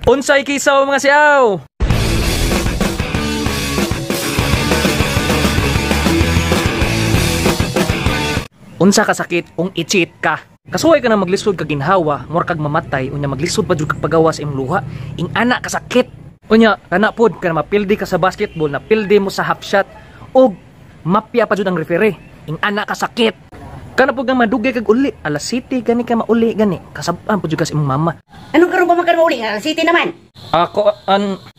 Unsay kisaw mga siyaw? Unsa ka sakit kung i-cheat ka? Kasuway ka na maglisod kag ginhawa, mura kag mamatay, unya maglisod pa jud kag pagawas imong luha. Ing ana ka sakit. Unya kana pod kana mapildi ka sa basketball, napildi mo sa half shot og mapya pa jud ang referee. Ing ana ka sakit. Kana pod nga madugay kag uli, alas city gani ka mauli gani. Kasab-an pod jud ka sa imong mama. Anong karon ba man ka mauli nga city naman? Ako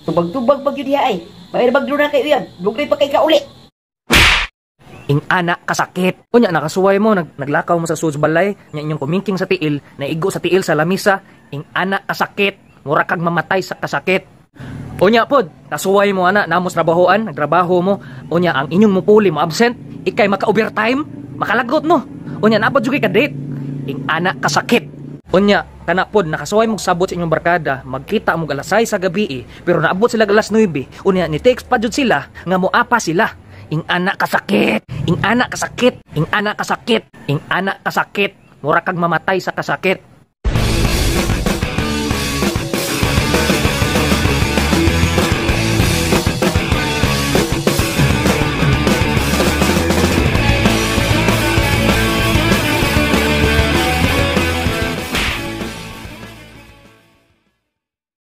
Tubag-tubag pag yun diha ay. Bayar bagdo na kayo yan. Dugay pa kay ka uli. ing ana kasakit. Unya nakasuway mo naglakaw mo sa suds balay, nya inyong kumingking sa tiil, naigo sa tiil sa lamisa, ing ana kasakit. Mura kag mamatay sa kasakit. Unya pod, kasuway mo ana namos trabahoan, nagtrabaho mo, unya ang inyong mupuli mo absent, ikay maka-overtime, makalagot no. Unya napod jud ka date. Ing ana kasakit. Unya kana pod nakasuway mo sabot sa inyong barkada, magkita mo alas 6 sa gabi pero naabot sila alas 9. Unya ni text pa jud sila nga moapa sila. Ing ana kasakit. Ing ana kasakit. Ing ana kasakit. Ing ana kasakit. Mura kag mamatay sa kasakit.